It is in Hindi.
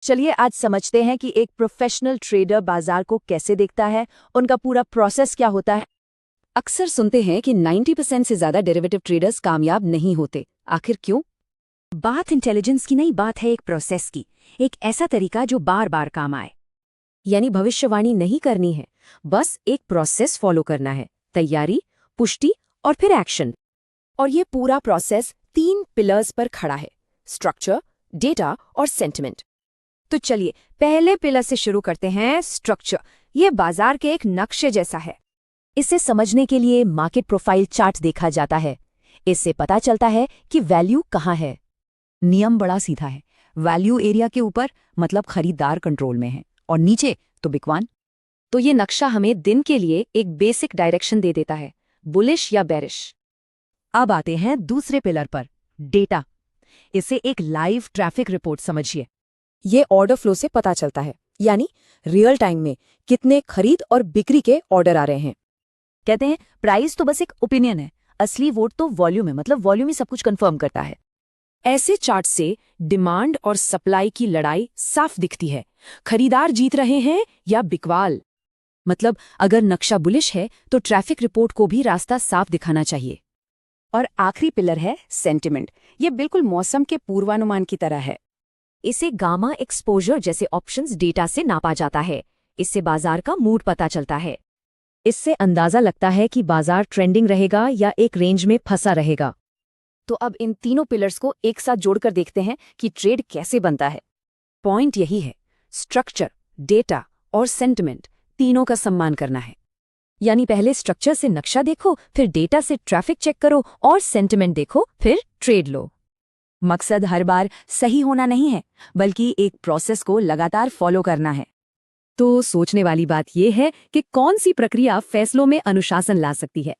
चलिए आज समझते हैं कि एक प्रोफेशनल ट्रेडर बाजार को कैसे देखता है, उनका पूरा प्रोसेस क्या होता है। अक्सर सुनते हैं कि 90% से ज्यादा डेरिवेटिव ट्रेडर्स कामयाब नहीं होते। आखिर क्यों? बात इंटेलिजेंस की नहीं, बात है एक प्रोसेस की। एक ऐसा तरीका जो बार बार काम आए। यानी भविष्यवाणी नहीं करनी है, बस एक प्रोसेस फॉलो करना है। तैयारी, पुष्टि और फिर एक्शन। और ये पूरा प्रोसेस 3 पिलर्स पर खड़ा है: स्ट्रक्चर, डेटा और सेंटिमेंट। तो चलिए पहले पिलर से शुरू करते हैं, स्ट्रक्चर। ये बाजार के एक नक्शे जैसा है। इसे समझने के लिए मार्केट प्रोफाइल चार्ट देखा जाता है। इससे पता चलता है कि वैल्यू कहाँ है। नियम बड़ा सीधा है। वैल्यू एरिया के ऊपर मतलब खरीदार कंट्रोल में है और नीचे तो बिकवान। तो ये नक्शा हमें दिन के लिए एक बेसिक डायरेक्शन दे देता है, बुलिश या बेरिश। अब आते हैं दूसरे पिलर पर, डेटा। इसे एक लाइव ट्रैफिक रिपोर्ट समझिए। ये ऑर्डर फ्लो से पता चलता है, यानी रियल टाइम में कितने खरीद और बिक्री के ऑर्डर आ रहे हैं। कहते हैं प्राइस तो बस एक ओपिनियन है, असली वोट तो वॉल्यूम है, मतलब वॉल्यूम ही सब कुछ कंफर्म करता है। ऐसे चार्ट से डिमांड और सप्लाई की लड़ाई साफ दिखती है। खरीदार जीत रहे हैं या बिकवाल। मतलब अगर नक्शा बुलिश है तो ट्रैफिक रिपोर्ट को भी रास्ता साफ दिखाना चाहिए। और आखिरी पिलर है सेंटिमेंट। ये बिल्कुल मौसम के पूर्वानुमान की तरह है। इसे गामा एक्सपोजर जैसे ऑप्शंस डेटा से नापा जाता है। इससे बाजार का मूड पता चलता है। इससे अंदाजा लगता है कि बाजार ट्रेंडिंग रहेगा या एक रेंज में फंसा रहेगा। तो अब इन तीनों पिलर्स को एक साथ जोड़कर देखते हैं कि ट्रेड कैसे बनता है। पॉइंट यही है, स्ट्रक्चर, डेटा और सेंटिमेंट तीनों का सम्मान करना है। यानी पहले स्ट्रक्चर से नक्शा देखो, फिर डेटा से ट्रैफिक चेक करो और सेंटिमेंट देखो, फिर ट्रेड लो। मकसद हर बार सही होना नहीं है, बल्कि एक प्रोसेस को लगातार फॉलो करना है। तो सोचने वाली बात यह है कि कौन सी प्रक्रिया फैसलों में अनुशासन ला सकती है।